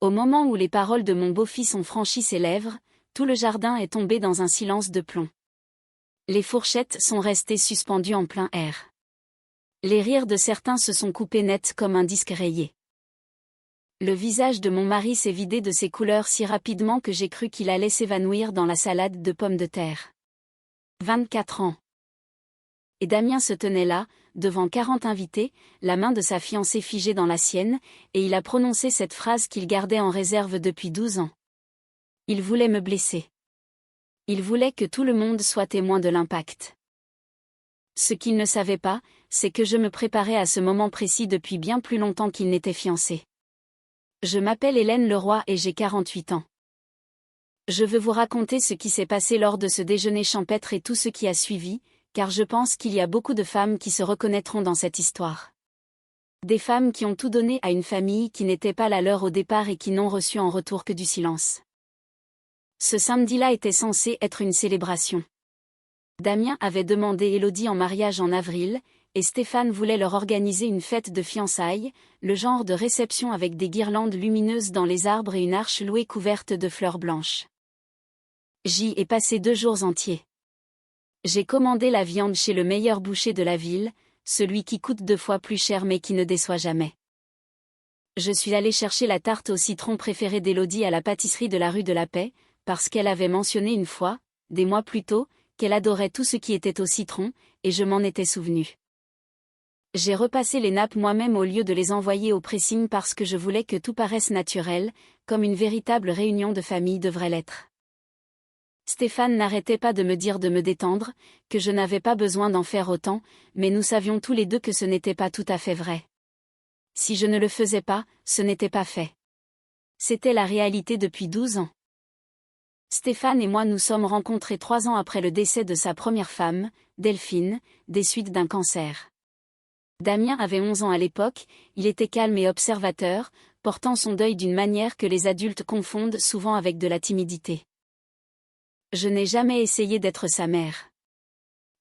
Au moment où les paroles de mon beau-fils ont franchi ses lèvres, tout le jardin est tombé dans un silence de plomb. Les fourchettes sont restées suspendues en plein air. Les rires de certains se sont coupés net comme un disque rayé. Le visage de mon mari s'est vidé de ses couleurs si rapidement que j'ai cru qu'il allait s'évanouir dans la salade de pommes de terre. 24 ans. Et Damien se tenait là, devant 40 invités, la main de sa fiancée figée dans la sienne, et il a prononcé cette phrase qu'il gardait en réserve depuis 12 ans. Il voulait me blesser. Il voulait que tout le monde soit témoin de l'impact. Ce qu'il ne savait pas, c'est que je me préparais à ce moment précis depuis bien plus longtemps qu'il n'était fiancé. Je m'appelle Hélène Leroy et j'ai 48 ans. Je veux vous raconter ce qui s'est passé lors de ce déjeuner champêtre et tout ce qui a suivi, car je pense qu'il y a beaucoup de femmes qui se reconnaîtront dans cette histoire. Des femmes qui ont tout donné à une famille qui n'était pas la leur au départ et qui n'ont reçu en retour que du silence. Ce samedi-là était censé être une célébration. Damien avait demandé Élodie en mariage en avril, et Stéphane voulait leur organiser une fête de fiançailles, le genre de réception avec des guirlandes lumineuses dans les arbres et une arche louée couverte de fleurs blanches. J'y ai passé 2 jours entiers. J'ai commandé la viande chez le meilleur boucher de la ville, celui qui coûte 2 fois plus cher mais qui ne déçoit jamais. Je suis allée chercher la tarte au citron préférée d'Élodie à la pâtisserie de la rue de la Paix, parce qu'elle avait mentionné une fois, des mois plus tôt, qu'elle adorait tout ce qui était au citron, et je m'en étais souvenu. J'ai repassé les nappes moi-même au lieu de les envoyer au pressing parce que je voulais que tout paraisse naturel, comme une véritable réunion de famille devrait l'être. Stéphane n'arrêtait pas de me dire de me détendre, que je n'avais pas besoin d'en faire autant, mais nous savions tous les deux que ce n'était pas tout à fait vrai. Si je ne le faisais pas, ce n'était pas fait. C'était la réalité depuis 12 ans. Stéphane et moi nous sommes rencontrés 3 ans après le décès de sa première femme, Delphine, des suites d'un cancer. Damien avait 11 ans à l'époque, il était calme et observateur, portant son deuil d'une manière que les adultes confondent souvent avec de la timidité. Je n'ai jamais essayé d'être sa mère.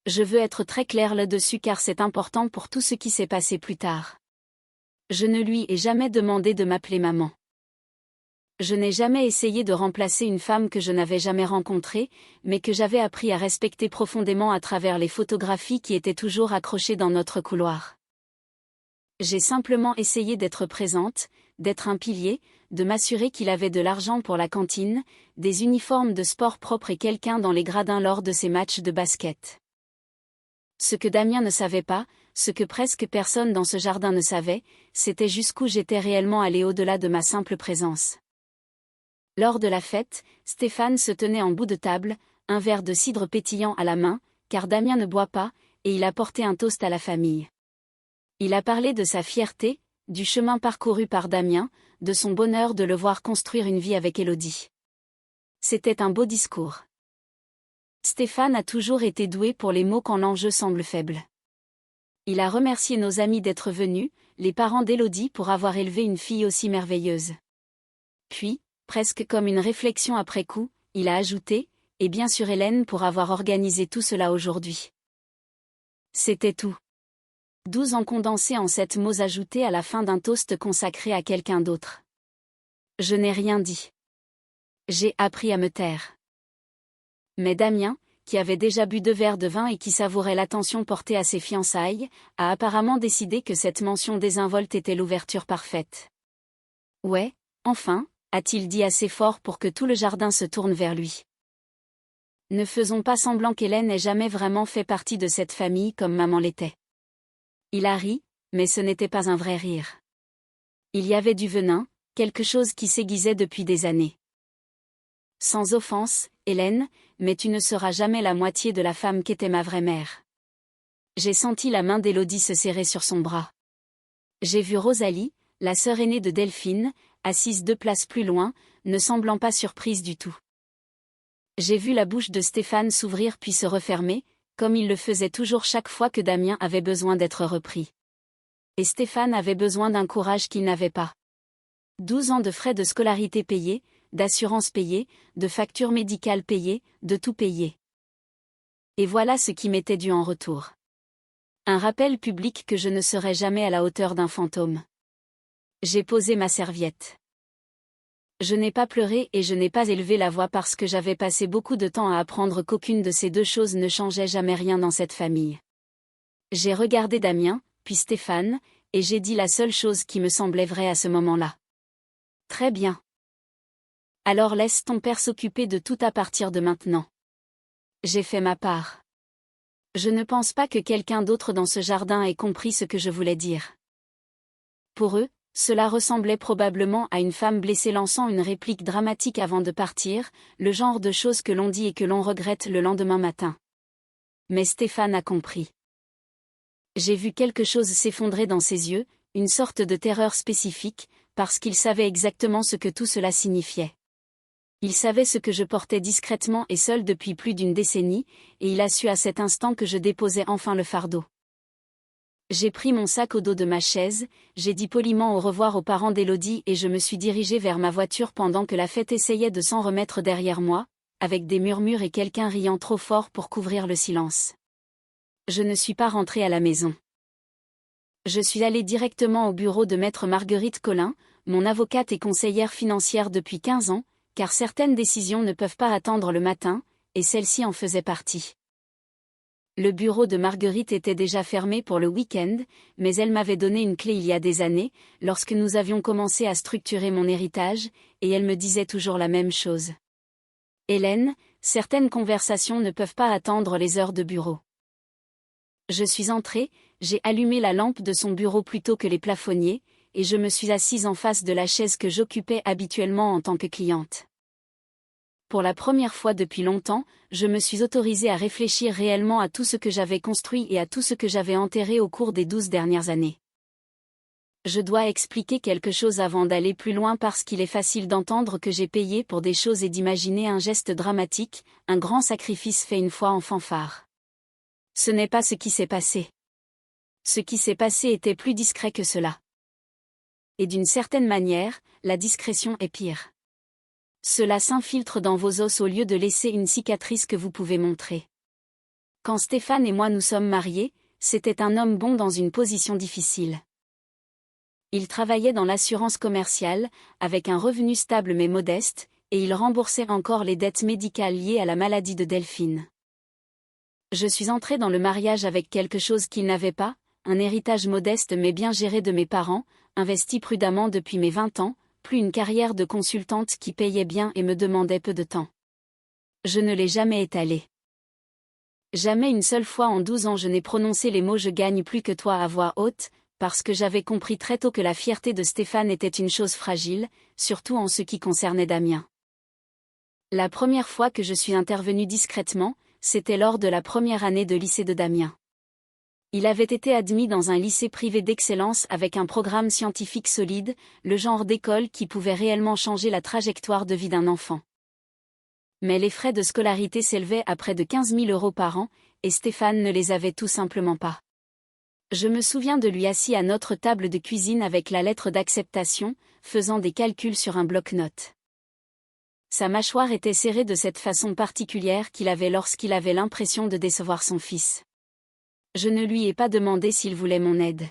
Je veux être très claire là-dessus car c'est important pour tout ce qui s'est passé plus tard. Je ne lui ai jamais demandé de m'appeler maman. Je n'ai jamais essayé de remplacer une femme que je n'avais jamais rencontrée, mais que j'avais appris à respecter profondément à travers les photographies qui étaient toujours accrochées dans notre couloir. J'ai simplement essayé d'être présente, d'être un pilier, de m'assurer qu'il avait de l'argent pour la cantine, des uniformes de sport propres et quelqu'un dans les gradins lors de ses matchs de basket. Ce que Damien ne savait pas, ce que presque personne dans ce jardin ne savait, c'était jusqu'où j'étais réellement allée au-delà de ma simple présence. Lors de la fête, Stéphane se tenait en bout de table, un verre de cidre pétillant à la main, car Damien ne boit pas, et il a porté un toast à la famille. Il a parlé de sa fierté, du chemin parcouru par Damien, de son bonheur de le voir construire une vie avec Élodie. C'était un beau discours. Stéphane a toujours été doué pour les mots quand l'enjeu semble faible. Il a remercié nos amis d'être venus, les parents d'Élodie pour avoir élevé une fille aussi merveilleuse. Puis, presque comme une réflexion après coup, il a ajouté, et bien sûr Hélène pour avoir organisé tout cela aujourd'hui. C'était tout. 12 ans condensés en 7 mots ajoutés à la fin d'un toast consacré à quelqu'un d'autre. Je n'ai rien dit. J'ai appris à me taire. Mais Damien, qui avait déjà bu 2 verres de vin et qui savourait l'attention portée à ses fiançailles, a apparemment décidé que cette mention désinvolte était l'ouverture parfaite. Ouais, enfin, a-t-il dit assez fort pour que tout le jardin se tourne vers lui. Ne faisons pas semblant qu'Hélène n'ait jamais vraiment fait partie de cette famille comme maman l'était. Il a ri, mais ce n'était pas un vrai rire. Il y avait du venin, quelque chose qui s'aiguisait depuis des années. Sans offense, Hélène, mais tu ne seras jamais la moitié de la femme qu'était ma vraie mère. J'ai senti la main d'Élodie se serrer sur son bras. J'ai vu Rosalie, la sœur aînée de Delphine, assise 2 places plus loin, ne semblant pas surprise du tout. J'ai vu la bouche de Stéphane s'ouvrir puis se refermer, comme il le faisait toujours chaque fois que Damien avait besoin d'être repris. Et Stéphane avait besoin d'un courage qu'il n'avait pas. 12 ans de frais de scolarité payés, d'assurance payée, de factures médicales payées, de tout payé. Et voilà ce qui m'était dû en retour. Un rappel public que je ne serai jamais à la hauteur d'un fantôme. J'ai posé ma serviette. Je n'ai pas pleuré et je n'ai pas élevé la voix parce que j'avais passé beaucoup de temps à apprendre qu'aucune de ces deux choses ne changeait jamais rien dans cette famille. J'ai regardé Damien, puis Stéphane, et j'ai dit la seule chose qui me semblait vraie à ce moment-là. Très bien. Alors laisse ton père s'occuper de tout à partir de maintenant. J'ai fait ma part. Je ne pense pas que quelqu'un d'autre dans ce jardin ait compris ce que je voulais dire. Pour eux, cela ressemblait probablement à une femme blessée lançant une réplique dramatique avant de partir, le genre de choses que l'on dit et que l'on regrette le lendemain matin. Mais Stéphane a compris. J'ai vu quelque chose s'effondrer dans ses yeux, une sorte de terreur spécifique, parce qu'il savait exactement ce que tout cela signifiait. Il savait ce que je portais discrètement et seul depuis plus d'une décennie, et il a su à cet instant que je déposais enfin le fardeau. J'ai pris mon sac au dos de ma chaise, j'ai dit poliment au revoir aux parents d'Élodie et je me suis dirigée vers ma voiture pendant que la fête essayait de s'en remettre derrière moi, avec des murmures et quelqu'un riant trop fort pour couvrir le silence. Je ne suis pas rentrée à la maison. Je suis allée directement au bureau de maître Marguerite Collin, mon avocate et conseillère financière depuis 15 ans, car certaines décisions ne peuvent pas attendre le matin, et celle-ci en faisait partie. Le bureau de Marguerite était déjà fermé pour le week-end, mais elle m'avait donné une clé il y a des années, lorsque nous avions commencé à structurer mon héritage, et elle me disait toujours la même chose. Hélène, certaines conversations ne peuvent pas attendre les heures de bureau. Je suis entrée, j'ai allumé la lampe de son bureau plutôt que les plafonniers, et je me suis assise en face de la chaise que j'occupais habituellement en tant que cliente. Pour la première fois depuis longtemps, je me suis autorisée à réfléchir réellement à tout ce que j'avais construit et à tout ce que j'avais enterré au cours des 12 dernières années. Je dois expliquer quelque chose avant d'aller plus loin parce qu'il est facile d'entendre que j'ai payé pour des choses et d'imaginer un geste dramatique, un grand sacrifice fait une fois en fanfare. Ce n'est pas ce qui s'est passé. Ce qui s'est passé était plus discret que cela. Et d'une certaine manière, la discrétion est pire. Cela s'infiltre dans vos os au lieu de laisser une cicatrice que vous pouvez montrer. Quand Stéphane et moi nous sommes mariés, c'était un homme bon dans une position difficile. Il travaillait dans l'assurance commerciale, avec un revenu stable mais modeste, et il remboursait encore les dettes médicales liées à la maladie de Delphine. Je suis entrée dans le mariage avec quelque chose qu'il n'avait pas, un héritage modeste mais bien géré de mes parents, investi prudemment depuis mes 20 ans, plus une carrière de consultante qui payait bien et me demandait peu de temps. Je ne l'ai jamais étalé. Jamais une seule fois en 12 ans je n'ai prononcé les mots « je gagne plus que toi » à voix haute, parce que j'avais compris très tôt que la fierté de Stéphane était une chose fragile, surtout en ce qui concernait Damien. La première fois que je suis intervenue discrètement, c'était lors de la première année de lycée de Damien. Il avait été admis dans un lycée privé d'excellence avec un programme scientifique solide, le genre d'école qui pouvait réellement changer la trajectoire de vie d'un enfant. Mais les frais de scolarité s'élevaient à près de 15 000 € par an, et Stéphane ne les avait tout simplement pas. Je me souviens de lui assis à notre table de cuisine avec la lettre d'acceptation, faisant des calculs sur un bloc-notes. Sa mâchoire était serrée de cette façon particulière qu'il avait lorsqu'il avait l'impression de décevoir son fils. Je ne lui ai pas demandé s'il voulait mon aide.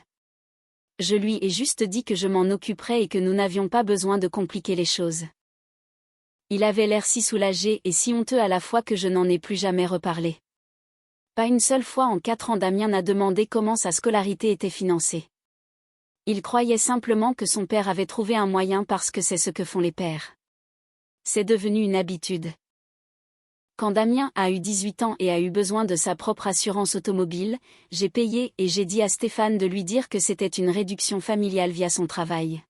Je lui ai juste dit que je m'en occuperais et que nous n'avions pas besoin de compliquer les choses. Il avait l'air si soulagé et si honteux à la fois que je n'en ai plus jamais reparlé. Pas une seule fois en 4 ans Damien n'a demandé comment sa scolarité était financée. Il croyait simplement que son père avait trouvé un moyen parce que c'est ce que font les pères. C'est devenu une habitude. Quand Damien a eu 18 ans et a eu besoin de sa propre assurance automobile, j'ai payé et j'ai dit à Stéphane de lui dire que c'était une réduction familiale via son travail.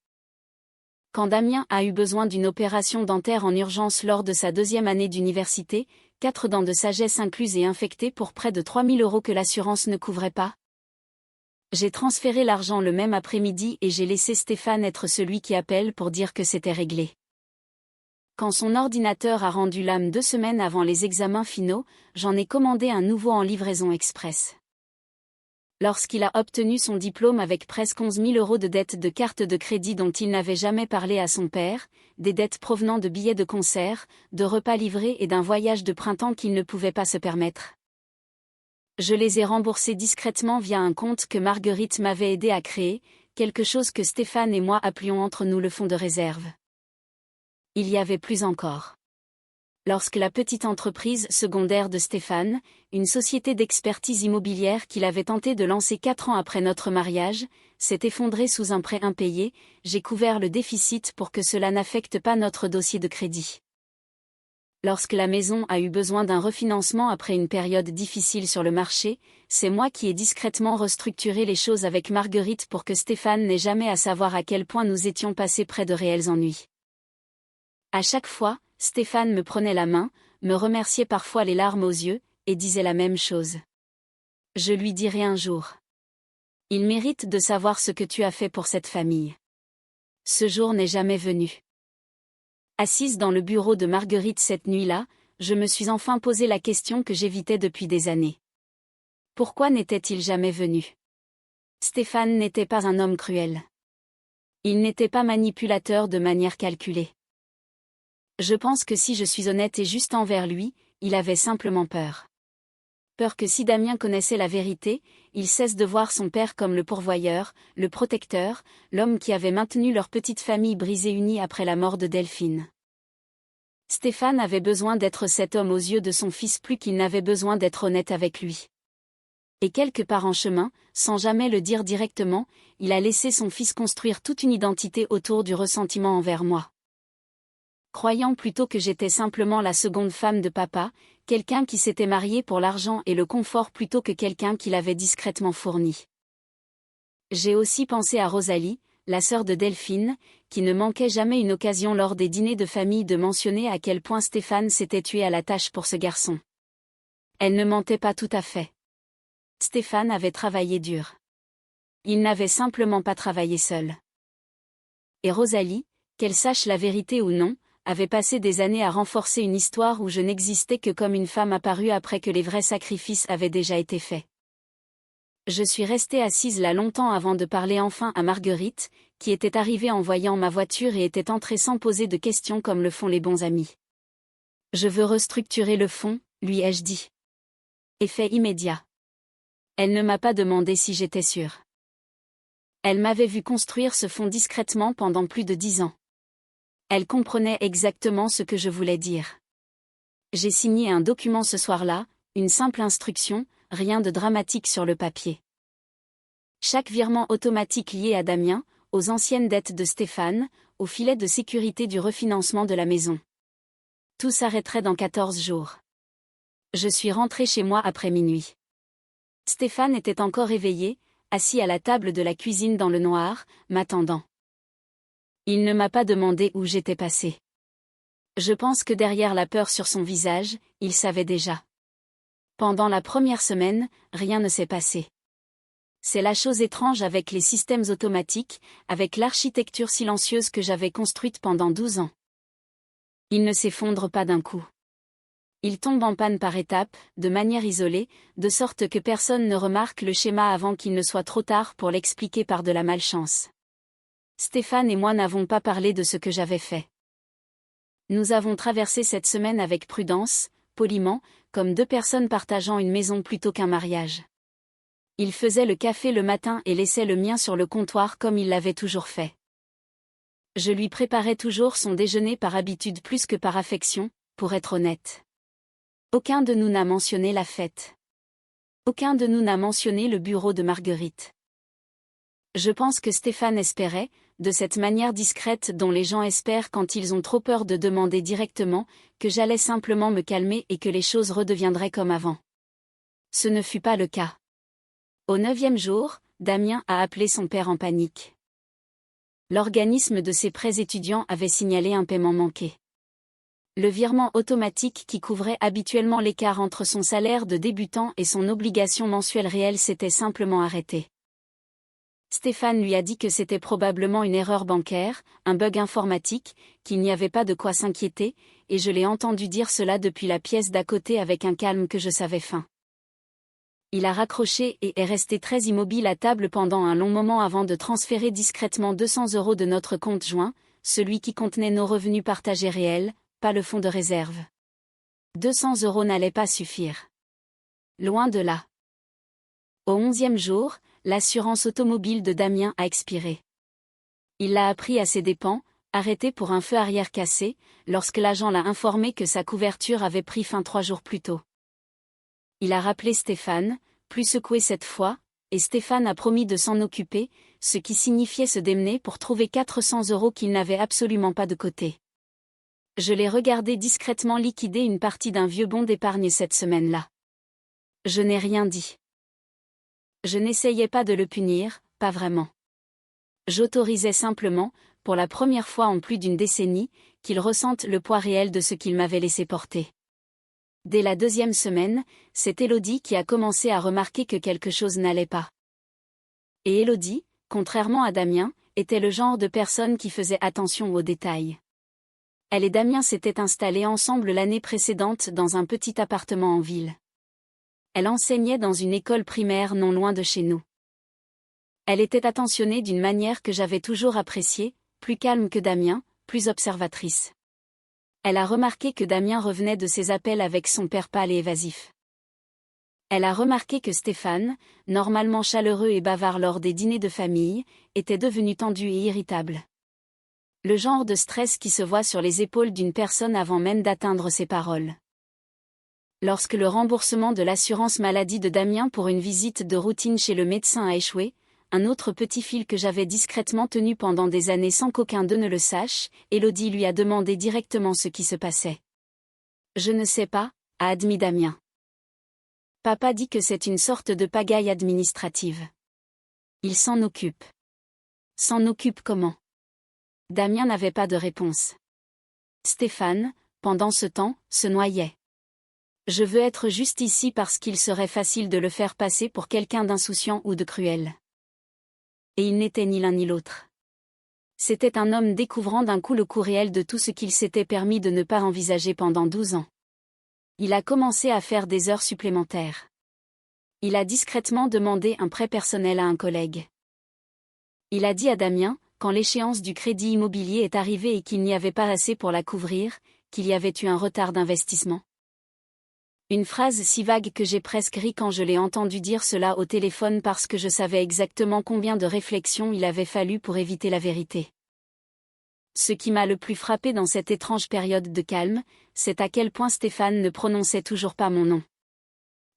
Quand Damien a eu besoin d'une opération dentaire en urgence lors de sa 2e année d'université, 4 dents de sagesse incluses et infectées pour près de 3 000 € que l'assurance ne couvrait pas. J'ai transféré l'argent le même après-midi et j'ai laissé Stéphane être celui qui appelle pour dire que c'était réglé. Quand son ordinateur a rendu l'âme 2 semaines avant les examens finaux, j'en ai commandé un nouveau en livraison express. Lorsqu'il a obtenu son diplôme avec presque 11 000 € de dettes de carte de crédit dont il n'avait jamais parlé à son père, des dettes provenant de billets de concert, de repas livrés et d'un voyage de printemps qu'il ne pouvait pas se permettre. Je les ai remboursés discrètement via un compte que Marguerite m'avait aidé à créer, quelque chose que Stéphane et moi appelions entre nous le fonds de réserve. Il y avait plus encore. Lorsque la petite entreprise secondaire de Stéphane, une société d'expertise immobilière qu'il avait tenté de lancer 4 ans après notre mariage, s'est effondrée sous un prêt impayé, j'ai couvert le déficit pour que cela n'affecte pas notre dossier de crédit. Lorsque la maison a eu besoin d'un refinancement après une période difficile sur le marché, c'est moi qui ai discrètement restructuré les choses avec Marguerite pour que Stéphane n'ait jamais à savoir à quel point nous étions passés près de réels ennuis. À chaque fois, Stéphane me prenait la main, me remerciait parfois les larmes aux yeux, et disait la même chose. Je lui dirai un jour. Il mérite de savoir ce que tu as fait pour cette famille. Ce jour n'est jamais venu. Assise dans le bureau de Marguerite cette nuit-là, je me suis enfin posé la question que j'évitais depuis des années. Pourquoi n'était-il jamais venu? Stéphane n'était pas un homme cruel. Il n'était pas manipulateur de manière calculée. Je pense que si je suis honnête et juste envers lui, il avait simplement peur. Peur que si Damien connaissait la vérité, il cesse de voir son père comme le pourvoyeur, le protecteur, l'homme qui avait maintenu leur petite famille brisée unie après la mort de Delphine. Stéphane avait besoin d'être cet homme aux yeux de son fils plus qu'il n'avait besoin d'être honnête avec lui. Et quelque part en chemin, sans jamais le dire directement, il a laissé son fils construire toute une identité autour du ressentiment envers moi. Croyant plutôt que j'étais simplement la seconde femme de papa, quelqu'un qui s'était marié pour l'argent et le confort plutôt que quelqu'un qui l'avait discrètement fourni. J'ai aussi pensé à Rosalie, la sœur de Delphine, qui ne manquait jamais une occasion lors des dîners de famille de mentionner à quel point Stéphane s'était tué à la tâche pour ce garçon. Elle ne mentait pas tout à fait. Stéphane avait travaillé dur. Il n'avait simplement pas travaillé seul. Et Rosalie, qu'elle sache la vérité ou non, avait passé des années à renforcer une histoire où je n'existais que comme une femme apparue après que les vrais sacrifices avaient déjà été faits. Je suis restée assise là longtemps avant de parler enfin à Marguerite, qui était arrivée en voyant ma voiture et était entrée sans poser de questions comme le font les bons amis. Je veux restructurer le fonds, lui ai-je dit. Effet immédiat. Elle ne m'a pas demandé si j'étais sûre. Elle m'avait vu construire ce fonds discrètement pendant plus de 10 ans. Elle comprenait exactement ce que je voulais dire. J'ai signé un document ce soir-là, une simple instruction, rien de dramatique sur le papier. Chaque virement automatique lié à Damien, aux anciennes dettes de Stéphane, au filet de sécurité du refinancement de la maison. Tout s'arrêterait dans 14 jours. Je suis rentrée chez moi après minuit. Stéphane était encore éveillé, assis à la table de la cuisine dans le noir, m'attendant. Il ne m'a pas demandé où j'étais passée. Je pense que derrière la peur sur son visage, il savait déjà. Pendant la première semaine, rien ne s'est passé. C'est la chose étrange avec les systèmes automatiques, avec l'architecture silencieuse que j'avais construite pendant 12 ans. Ils ne s'effondrent pas d'un coup. Ils tombent en panne par étapes, de manière isolée, de sorte que personne ne remarque le schéma avant qu'il ne soit trop tard pour l'expliquer par de la malchance. Stéphane et moi n'avons pas parlé de ce que j'avais fait. Nous avons traversé cette semaine avec prudence, poliment, comme deux personnes partageant une maison plutôt qu'un mariage. Il faisait le café le matin et laissait le mien sur le comptoir comme il l'avait toujours fait. Je lui préparais toujours son déjeuner par habitude plus que par affection, pour être honnête. Aucun de nous n'a mentionné la fête. Aucun de nous n'a mentionné le bureau de Marguerite. Je pense que Stéphane espérait, de cette manière discrète dont les gens espèrent quand ils ont trop peur de demander directement, que j'allais simplement me calmer et que les choses redeviendraient comme avant. Ce ne fut pas le cas. Au 9e jour, Damien a appelé son père en panique. L'organisme de ses prêts étudiants avait signalé un paiement manqué. Le virement automatique qui couvrait habituellement l'écart entre son salaire de débutant et son obligation mensuelle réelle s'était simplement arrêté. Stéphane lui a dit que c'était probablement une erreur bancaire, un bug informatique, qu'il n'y avait pas de quoi s'inquiéter, et je l'ai entendu dire cela depuis la pièce d'à côté avec un calme que je savais fin. Il a raccroché et est resté très immobile à table pendant un long moment avant de transférer discrètement 200 € de notre compte joint, celui qui contenait nos revenus partagés réels, pas le fonds de réserve. 200 € n'allaient pas suffire. Loin de là. Au 11e jour, l'assurance automobile de Damien a expiré. Il l'a appris à ses dépens, arrêté pour un feu arrière cassé, lorsque l'agent l'a informé que sa couverture avait pris fin 3 jours plus tôt. Il a rappelé Stéphane, plus secoué cette fois, et Stéphane a promis de s'en occuper, ce qui signifiait se démener pour trouver 400 € qu'il n'avait absolument pas de côté. Je l'ai regardé discrètement liquider une partie d'un vieux bon d'épargne cette semaine-là. Je n'ai rien dit. Je n'essayais pas de le punir, pas vraiment. J'autorisais simplement, pour la première fois en plus d'une décennie, qu'il ressente le poids réel de ce qu'il m'avait laissé porter. Dès la 2e semaine, c'est Élodie qui a commencé à remarquer que quelque chose n'allait pas. Et Élodie, contrairement à Damien, était le genre de personne qui faisait attention aux détails. Elle et Damien s'étaient installés ensemble l'année précédente dans un petit appartement en ville. Elle enseignait dans une école primaire non loin de chez nous. Elle était attentionnée d'une manière que j'avais toujours appréciée, plus calme que Damien, plus observatrice. Elle a remarqué que Damien revenait de ses appels avec son père pâle et évasif. Elle a remarqué que Stéphane, normalement chaleureux et bavard lors des dîners de famille, était devenu tendu et irritable. Le genre de stress qui se voit sur les épaules d'une personne avant même d'atteindre ses paroles. Lorsque le remboursement de l'assurance maladie de Damien pour une visite de routine chez le médecin a échoué, un autre petit fil que j'avais discrètement tenu pendant des années sans qu'aucun d'eux ne le sache, Élodie lui a demandé directement ce qui se passait. « Je ne sais pas », a admis Damien. « Papa dit que c'est une sorte de pagaille administrative. Il s'en occupe. » S'en occupe comment? Damien n'avait pas de réponse. Stéphane, pendant ce temps, se noyait. Je veux être juste ici parce qu'il serait facile de le faire passer pour quelqu'un d'insouciant ou de cruel. Et il n'était ni l'un ni l'autre. C'était un homme découvrant d'un coup le coût réel de tout ce qu'il s'était permis de ne pas envisager pendant 12 ans. Il a commencé à faire des heures supplémentaires. Il a discrètement demandé un prêt personnel à un collègue. Il a dit à Damien, quand l'échéance du crédit immobilier est arrivée et qu'il n'y avait pas assez pour la couvrir, qu'il y avait eu un retard d'investissement. Une phrase si vague que j'ai presque ri quand je l'ai entendu dire cela au téléphone parce que je savais exactement combien de réflexions il avait fallu pour éviter la vérité. Ce qui m'a le plus frappé dans cette étrange période de calme, c'est à quel point Stéphane ne prononçait toujours pas mon nom.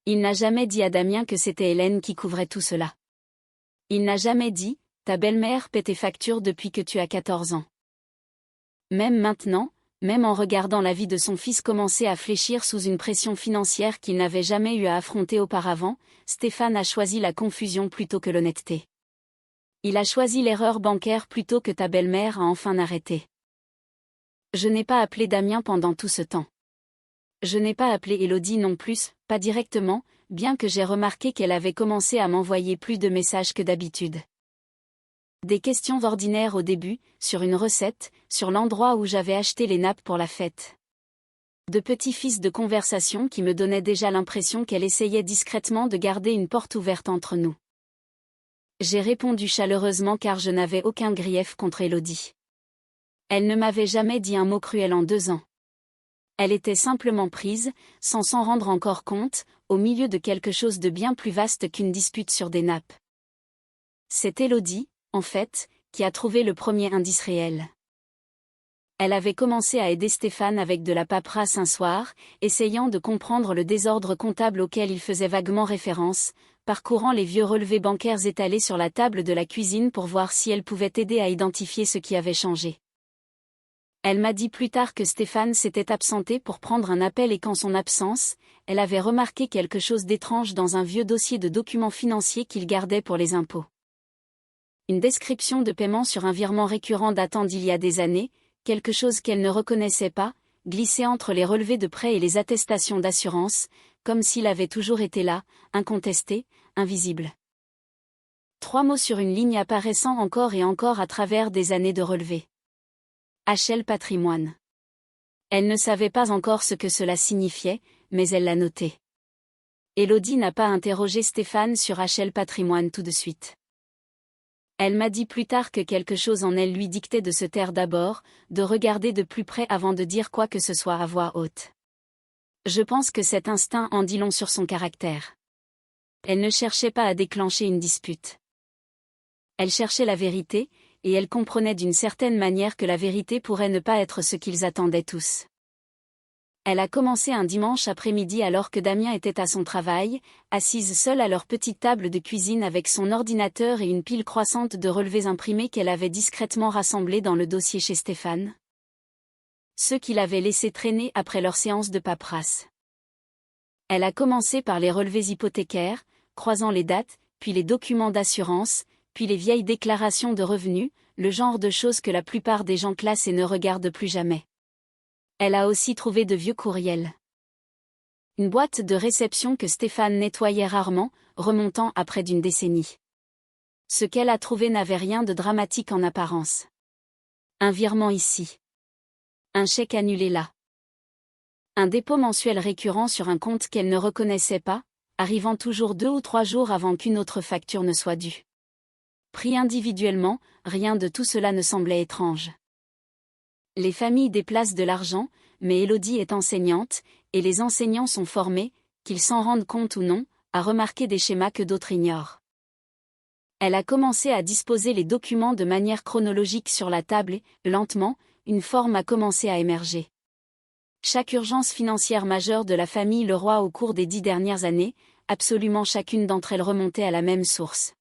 Il n'a jamais dit à Damien que c'était Hélène qui couvrait tout cela. Il n'a jamais dit « Ta belle-mère paie tes factures depuis que tu as 14 ans ». Même maintenant, même en regardant la vie de son fils commencer à fléchir sous une pression financière qu'il n'avait jamais eu à affronter auparavant, Stéphane a choisi la confusion plutôt que l'honnêteté. Il a choisi l'erreur bancaire plutôt que ta belle-mère a enfin arrêté. Je n'ai pas appelé Damien pendant tout ce temps. Je n'ai pas appelé Élodie non plus, pas directement, bien que j'ai remarqué qu'elle avait commencé à m'envoyer plus de messages que d'habitude. Des questions ordinaires au début, sur une recette, sur l'endroit où j'avais acheté les nappes pour la fête. De petits fils de conversation qui me donnaient déjà l'impression qu'elle essayait discrètement de garder une porte ouverte entre nous. J'ai répondu chaleureusement car je n'avais aucun grief contre Élodie. Elle ne m'avait jamais dit un mot cruel en 2 ans. Elle était simplement prise, sans s'en rendre encore compte, au milieu de quelque chose de bien plus vaste qu'une dispute sur des nappes. C'est Élodie, en fait, qui a trouvé le premier indice réel. Elle avait commencé à aider Stéphane avec de la paperasse un soir, essayant de comprendre le désordre comptable auquel il faisait vaguement référence, parcourant les vieux relevés bancaires étalés sur la table de la cuisine pour voir si elle pouvait aider à identifier ce qui avait changé. Elle m'a dit plus tard que Stéphane s'était absenté pour prendre un appel et qu'en son absence, elle avait remarqué quelque chose d'étrange dans un vieux dossier de documents financiers qu'il gardait pour les impôts. Une description de paiement sur un virement récurrent datant d'il y a des années, quelque chose qu'elle ne reconnaissait pas, glissé entre les relevés de prêt et les attestations d'assurance, comme s'il avait toujours été là, incontesté, invisible. 3 mots sur une ligne apparaissant encore et encore à travers des années de relevés. HL Patrimoine. Elle ne savait pas encore ce que cela signifiait, mais elle l'a noté. Élodie n'a pas interrogé Stéphane sur HL Patrimoine tout de suite. Elle m'a dit plus tard que quelque chose en elle lui dictait de se taire d'abord, de regarder de plus près avant de dire quoi que ce soit à voix haute. Je pense que cet instinct en dit long sur son caractère. Elle ne cherchait pas à déclencher une dispute. Elle cherchait la vérité, et elle comprenait d'une certaine manière que la vérité pourrait ne pas être ce qu'ils attendaient tous. Elle a commencé un dimanche après-midi alors que Damien était à son travail, assise seule à leur petite table de cuisine avec son ordinateur et une pile croissante de relevés imprimés qu'elle avait discrètement rassemblés dans le dossier chez Stéphane. Ceux qu'il avait laissés traîner après leur séance de paperasse. Elle a commencé par les relevés hypothécaires, croisant les dates, puis les documents d'assurance, puis les vieilles déclarations de revenus, le genre de choses que la plupart des gens classent et ne regardent plus jamais. Elle a aussi trouvé de vieux courriels. Une boîte de réception que Stéphane nettoyait rarement, remontant à près d'une décennie. Ce qu'elle a trouvé n'avait rien de dramatique en apparence. Un virement ici. Un chèque annulé là. Un dépôt mensuel récurrent sur un compte qu'elle ne reconnaissait pas, arrivant toujours 2 ou 3 jours avant qu'une autre facture ne soit due. Pris individuellement, rien de tout cela ne semblait étrange. Les familles déplacent de l'argent, mais Élodie est enseignante, et les enseignants sont formés, qu'ils s'en rendent compte ou non, à remarquer des schémas que d'autres ignorent. Elle a commencé à disposer les documents de manière chronologique sur la table et, lentement, une forme a commencé à émerger. Chaque urgence financière majeure de la famille Leroy au cours des 10 dernières années, absolument chacune d'entre elles remontait à la même source.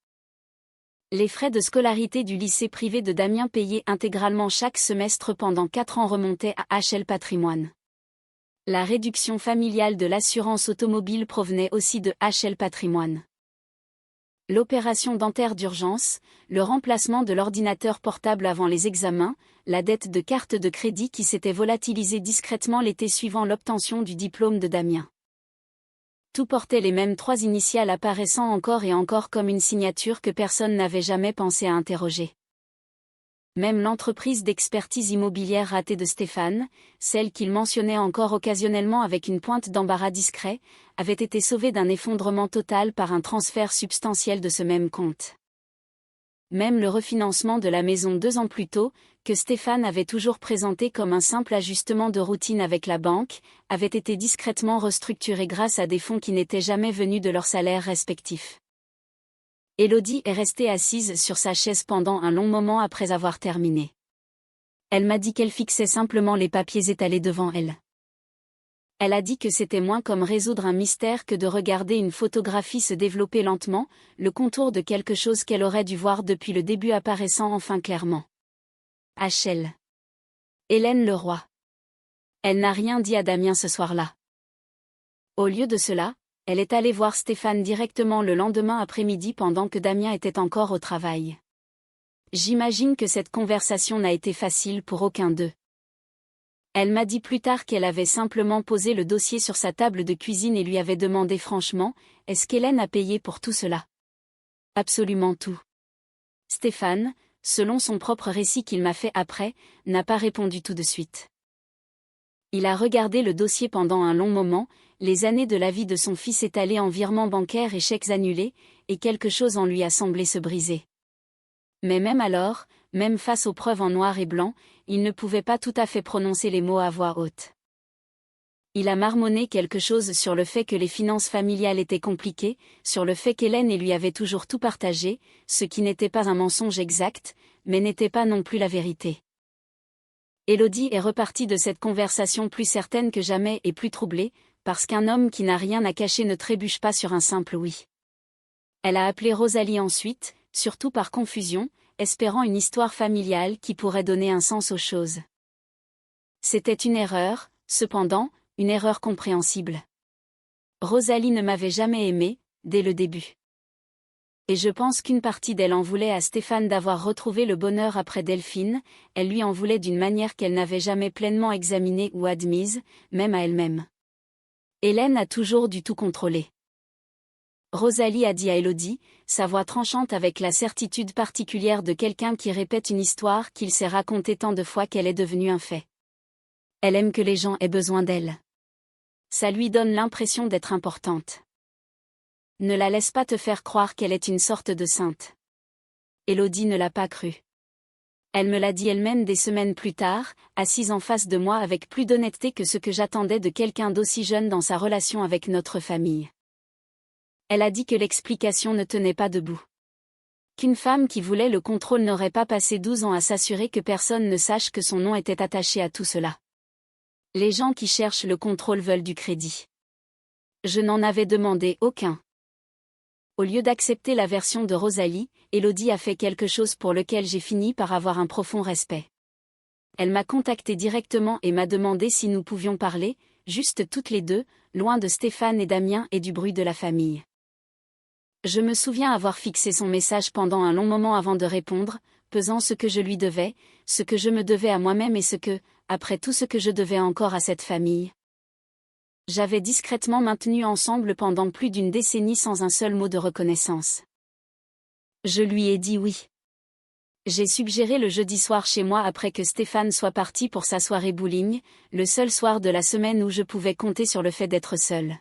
Les frais de scolarité du lycée privé de Damien payés intégralement chaque semestre pendant 4 ans remontaient à HL Patrimoine. La réduction familiale de l'assurance automobile provenait aussi de HL Patrimoine. L'opération dentaire d'urgence, le remplacement de l'ordinateur portable avant les examens, la dette de carte de crédit qui s'était volatilisée discrètement l'été suivant l'obtention du diplôme de Damien. Tout portait les mêmes 3 initiales apparaissant encore et encore comme une signature que personne n'avait jamais pensé à interroger. Même l'entreprise d'expertise immobilière ratée de Stéphane, celle qu'il mentionnait encore occasionnellement avec une pointe d'embarras discret, avait été sauvée d'un effondrement total par un transfert substantiel de ce même compte. Même le refinancement de la maison 2 ans plus tôt, que Stéphane avait toujours présenté comme un simple ajustement de routine avec la banque, avait été discrètement restructuré grâce à des fonds qui n'étaient jamais venus de leurs salaires respectifs. Élodie est restée assise sur sa chaise pendant un long moment après avoir terminé. Elle m'a dit qu'elle fixait simplement les papiers étalés devant elle. Elle a dit que c'était moins comme résoudre un mystère que de regarder une photographie se développer lentement, le contour de quelque chose qu'elle aurait dû voir depuis le début apparaissant enfin clairement. HL. Hélène Leroy. Elle n'a rien dit à Damien ce soir-là. Au lieu de cela, elle est allée voir Stéphane directement le lendemain après-midi pendant que Damien était encore au travail. J'imagine que cette conversation n'a été facile pour aucun d'eux. Elle m'a dit plus tard qu'elle avait simplement posé le dossier sur sa table de cuisine et lui avait demandé franchement, est-ce qu'Hélène a payé pour tout cela? Absolument tout. Stéphane, selon son propre récit qu'il m'a fait après, n'a pas répondu tout de suite. Il a regardé le dossier pendant un long moment, les années de la vie de son fils étalées en virements bancaires et chèques annulés, et quelque chose en lui a semblé se briser. Mais même alors, même face aux preuves en noir et blanc, il ne pouvait pas tout à fait prononcer les mots à voix haute. Il a marmonné quelque chose sur le fait que les finances familiales étaient compliquées, sur le fait qu'Hélène et lui avait toujours tout partagé, ce qui n'était pas un mensonge exact, mais n'était pas non plus la vérité. Élodie est repartie de cette conversation plus certaine que jamais et plus troublée, parce qu'un homme qui n'a rien à cacher ne trébuche pas sur un simple oui. Elle a appelé Rosalie ensuite, surtout par confusion, espérant une histoire familiale qui pourrait donner un sens aux choses. C'était une erreur, cependant, une erreur compréhensible. Rosalie ne m'avait jamais aimé, dès le début. Et je pense qu'une partie d'elle en voulait à Stéphane d'avoir retrouvé le bonheur après Delphine, elle lui en voulait d'une manière qu'elle n'avait jamais pleinement examinée ou admise, même à elle-même. Hélène a toujours du tout contrôlé. Rosalie a dit à Élodie, sa voix tranchante avec la certitude particulière de quelqu'un qui répète une histoire qu'il s'est racontée tant de fois qu'elle est devenue un fait. Elle aime que les gens aient besoin d'elle. Ça lui donne l'impression d'être importante. Ne la laisse pas te faire croire qu'elle est une sorte de sainte. Élodie ne l'a pas cru. Elle me l'a dit elle-même des semaines plus tard, assise en face de moi avec plus d'honnêteté que ce que j'attendais de quelqu'un d'aussi jeune dans sa relation avec notre famille. Elle a dit que l'explication ne tenait pas debout. Qu'une femme qui voulait le contrôle n'aurait pas passé 12 ans à s'assurer que personne ne sache que son nom était attaché à tout cela. Les gens qui cherchent le contrôle veulent du crédit. Je n'en avais demandé aucun. Au lieu d'accepter la version de Rosalie, Élodie a fait quelque chose pour lequel j'ai fini par avoir un profond respect. Elle m'a contacté directement et m'a demandé si nous pouvions parler, juste toutes les deux, loin de Stéphane et Damien et du bruit de la famille. Je me souviens avoir fixé son message pendant un long moment avant de répondre, pesant ce que je lui devais, ce que je me devais à moi-même et ce que, après tout ce que je devais encore à cette famille. J'avais discrètement maintenu ensemble pendant plus d'une décennie sans un seul mot de reconnaissance. Je lui ai dit oui. J'ai suggéré le jeudi soir chez moi après que Stéphane soit parti pour sa soirée bowling, le seul soir de la semaine où je pouvais compter sur le fait d'être seule.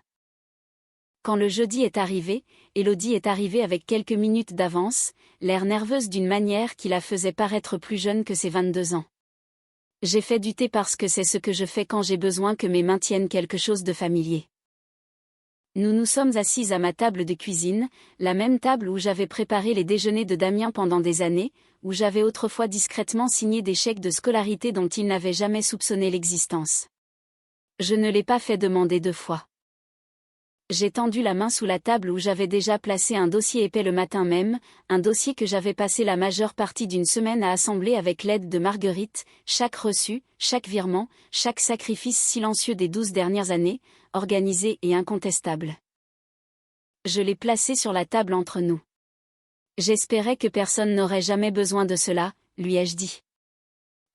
Quand le jeudi est arrivé, Élodie est arrivée avec quelques minutes d'avance, l'air nerveuse d'une manière qui la faisait paraître plus jeune que ses 22 ans. J'ai fait du thé parce que c'est ce que je fais quand j'ai besoin que mes mains tiennent quelque chose de familier. Nous nous sommes assises à ma table de cuisine, la même table où j'avais préparé les déjeuners de Damien pendant des années, où j'avais autrefois discrètement signé des chèques de scolarité dont il n'avait jamais soupçonné l'existence. Je ne l'ai pas fait demander 2 fois. J'ai tendu la main sous la table où j'avais déjà placé un dossier épais le matin même, un dossier que j'avais passé la majeure partie d'une semaine à assembler avec l'aide de Marguerite, chaque reçu, chaque virement, chaque sacrifice silencieux des 12 dernières années, organisé et incontestable. Je l'ai placé sur la table entre nous. J'espérais que personne n'aurait jamais besoin de cela, lui ai-je dit.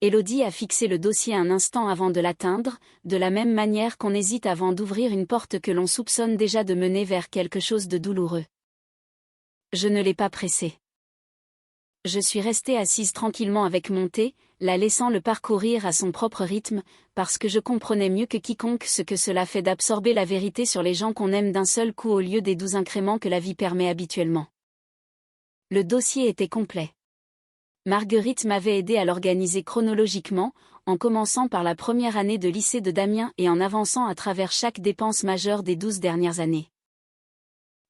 Élodie a fixé le dossier un instant avant de l'atteindre, de la même manière qu'on hésite avant d'ouvrir une porte que l'on soupçonne déjà de mener vers quelque chose de douloureux. Je ne l'ai pas pressé. Je suis restée assise tranquillement avec mon thé, la laissant le parcourir à son propre rythme, parce que je comprenais mieux que quiconque ce que cela fait d'absorber la vérité sur les gens qu'on aime d'un seul coup au lieu des 12 incréments que la vie permet habituellement. Le dossier était complet. Marguerite m'avait aidé à l'organiser chronologiquement, en commençant par la première année de lycée de Damien et en avançant à travers chaque dépense majeure des 12 dernières années.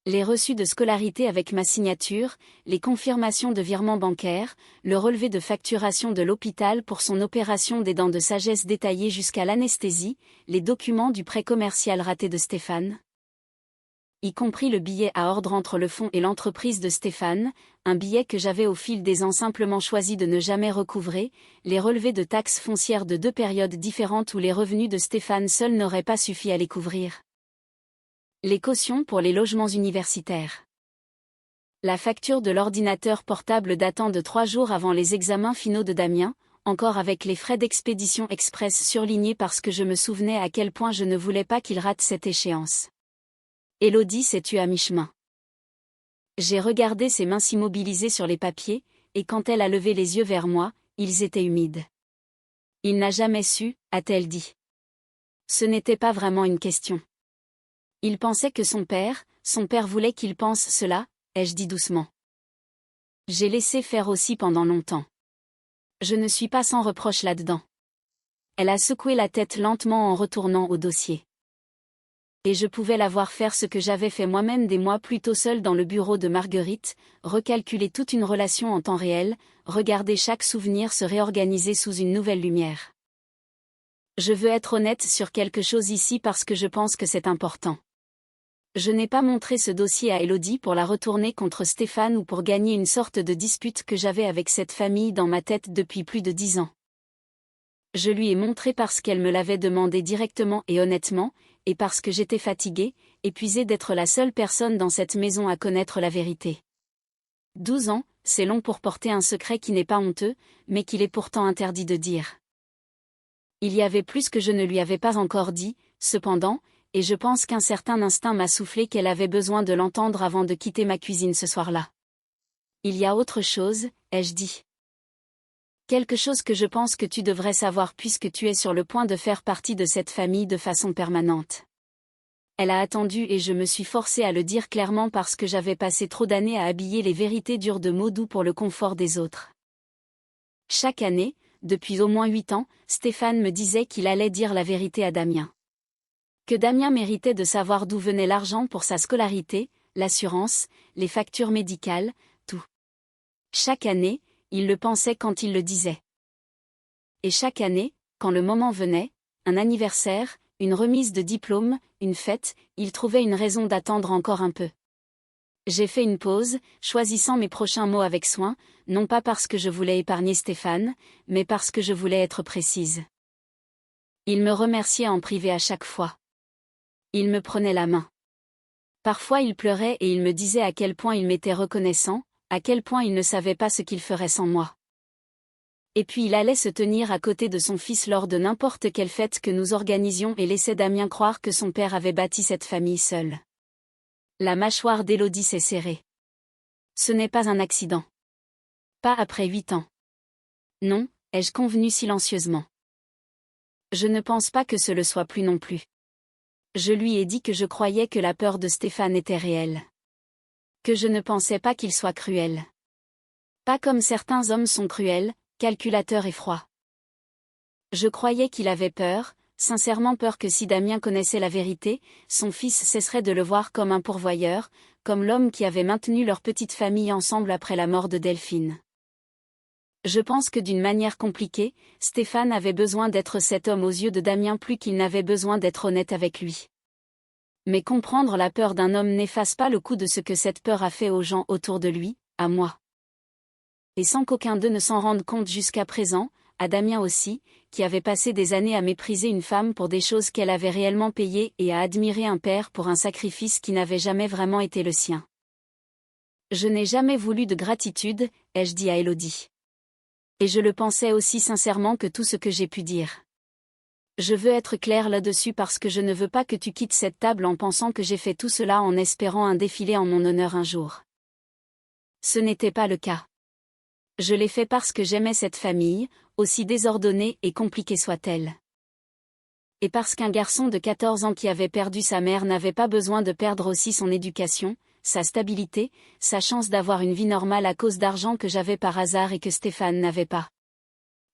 Les reçus de scolarité avec ma signature, les confirmations de virements bancaires, le relevé de facturation de l'hôpital pour son opération des dents de sagesse détaillée jusqu'à l'anesthésie, les documents du prêt commercial raté de Stéphane. Y compris le billet à ordre entre le fonds et l'entreprise de Stéphane, un billet que j'avais au fil des ans simplement choisi de ne jamais recouvrer, les relevés de taxes foncières de 2 périodes différentes où les revenus de Stéphane seuls n'auraient pas suffi à les couvrir. Les cautions pour les logements universitaires. La facture de l'ordinateur portable datant de 3 jours avant les examens finaux de Damien, encore avec les frais d'expédition express surlignés parce que je me souvenais à quel point je ne voulais pas qu'il rate cette échéance. Élodie s'est tue à mi-chemin. J'ai regardé ses mains s'immobiliser sur les papiers, et quand elle a levé les yeux vers moi, ils étaient humides. Il n'a jamais su, a-t-elle dit. Ce n'était pas vraiment une question. Il pensait que son père voulait qu'il pense cela, ai-je dit doucement. J'ai laissé faire aussi pendant longtemps. Je ne suis pas sans reproche là-dedans. Elle a secoué la tête lentement en retournant au dossier. Et je pouvais la voir faire ce que j'avais fait moi-même des mois plus tôt seule dans le bureau de Marguerite, recalculer toute une relation en temps réel, regarder chaque souvenir se réorganiser sous une nouvelle lumière. Je veux être honnête sur quelque chose ici parce que je pense que c'est important. Je n'ai pas montré ce dossier à Élodie pour la retourner contre Stéphane ou pour gagner une sorte de dispute que j'avais avec cette famille dans ma tête depuis plus de 10 ans. Je lui ai montré parce qu'elle me l'avait demandé directement et honnêtement, et parce que j'étais fatiguée, épuisée d'être la seule personne dans cette maison à connaître la vérité. 12 ans, c'est long pour porter un secret qui n'est pas honteux, mais qu'il est pourtant interdit de dire. Il y avait plus que je ne lui avais pas encore dit, cependant, et je pense qu'un certain instinct m'a soufflé qu'elle avait besoin de l'entendre avant de quitter ma cuisine ce soir-là. Il y a autre chose, ai-je dit. Quelque chose que je pense que tu devrais savoir puisque tu es sur le point de faire partie de cette famille de façon permanente. Elle a attendu et je me suis forcée à le dire clairement parce que j'avais passé trop d'années à habiller les vérités dures de mots doux pour le confort des autres. Chaque année, depuis au moins 8 ans, Stéphane me disait qu'il allait dire la vérité à Damien. Que Damien méritait de savoir d'où venait l'argent pour sa scolarité, l'assurance, les factures médicales, tout. Chaque année, il le pensait quand il le disait. Et chaque année, quand le moment venait, un anniversaire, une remise de diplôme, une fête, il trouvait une raison d'attendre encore un peu. J'ai fait une pause, choisissant mes prochains mots avec soin, non pas parce que je voulais épargner Stéphane, mais parce que je voulais être précise. Il me remerciait en privé à chaque fois. Il me prenait la main. Parfois il pleurait et il me disait à quel point il m'était reconnaissant, à quel point il ne savait pas ce qu'il ferait sans moi. Et puis il allait se tenir à côté de son fils lors de n'importe quelle fête que nous organisions et laissait Damien croire que son père avait bâti cette famille seul. La mâchoire d'Élodie s'est serrée. Ce n'est pas un accident. Pas après 8 ans. Non, ai-je convenu silencieusement. Je ne pense pas que ce le soit plus non plus. Je lui ai dit que je croyais que la peur de Stéphane était réelle. Que je ne pensais pas qu'il soit cruel. Pas comme certains hommes sont cruels, calculateurs et froids. Je croyais qu'il avait peur, sincèrement peur que si Damien connaissait la vérité, son fils cesserait de le voir comme un pourvoyeur, comme l'homme qui avait maintenu leur petite famille ensemble après la mort de Delphine. Je pense que d'une manière compliquée, Stéphane avait besoin d'être cet homme aux yeux de Damien plus qu'il n'avait besoin d'être honnête avec lui. Mais comprendre la peur d'un homme n'efface pas le coup de ce que cette peur a fait aux gens autour de lui, à moi. Et sans qu'aucun d'eux ne s'en rende compte jusqu'à présent, à Damien aussi, qui avait passé des années à mépriser une femme pour des choses qu'elle avait réellement payées et à admirer un père pour un sacrifice qui n'avait jamais vraiment été le sien. Je n'ai jamais voulu de gratitude, ai-je dit à Élodie. Et je le pensais aussi sincèrement que tout ce que j'ai pu dire. Je veux être claire là-dessus parce que je ne veux pas que tu quittes cette table en pensant que j'ai fait tout cela en espérant un défilé en mon honneur un jour. Ce n'était pas le cas. Je l'ai fait parce que j'aimais cette famille, aussi désordonnée et compliquée soit-elle. Et parce qu'un garçon de 14 ans qui avait perdu sa mère n'avait pas besoin de perdre aussi son éducation, sa stabilité, sa chance d'avoir une vie normale à cause d'argent que j'avais par hasard et que Stéphane n'avait pas.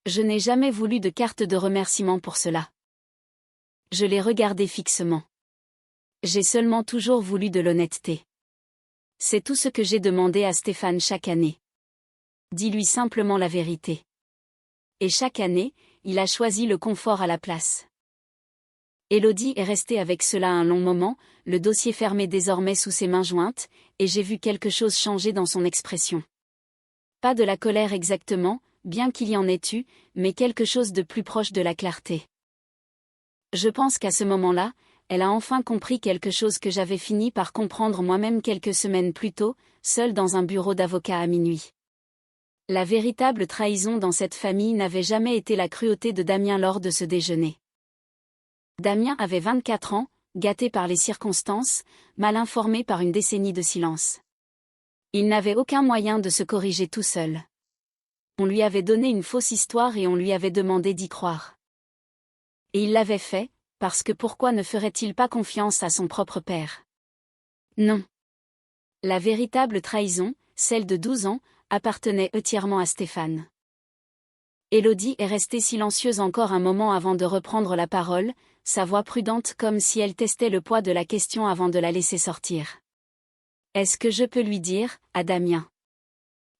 Je n'ai jamais voulu de carte de remerciement pour cela. Je l'ai regardé fixement. J'ai seulement toujours voulu de l'honnêteté. C'est tout ce que j'ai demandé à Stéphane chaque année. Dis-lui simplement la vérité. Et chaque année, il a choisi le confort à la place. Élodie est restée avec cela un long moment, le dossier fermé désormais sous ses mains jointes, et j'ai vu quelque chose changer dans son expression. Pas de la colère exactement, bien qu'il y en ait eu, mais quelque chose de plus proche de la clarté. Je pense qu'à ce moment-là, elle a enfin compris quelque chose que j'avais fini par comprendre moi-même quelques semaines plus tôt, seule dans un bureau d'avocat à minuit. La véritable trahison dans cette famille n'avait jamais été la cruauté de Damien lors de ce déjeuner. Damien avait 24 ans, gâté par les circonstances, mal informé par une décennie de silence. Il n'avait aucun moyen de se corriger tout seul. On lui avait donné une fausse histoire et on lui avait demandé d'y croire. Et il l'avait fait, parce que pourquoi ne ferait-il pas confiance à son propre père? Non. La véritable trahison, celle de 12 ans, appartenait entièrement à Stéphane. Élodie est restée silencieuse encore un moment avant de reprendre la parole, sa voix prudente comme si elle testait le poids de la question avant de la laisser sortir. Est-ce que je peux lui dire, à Damien?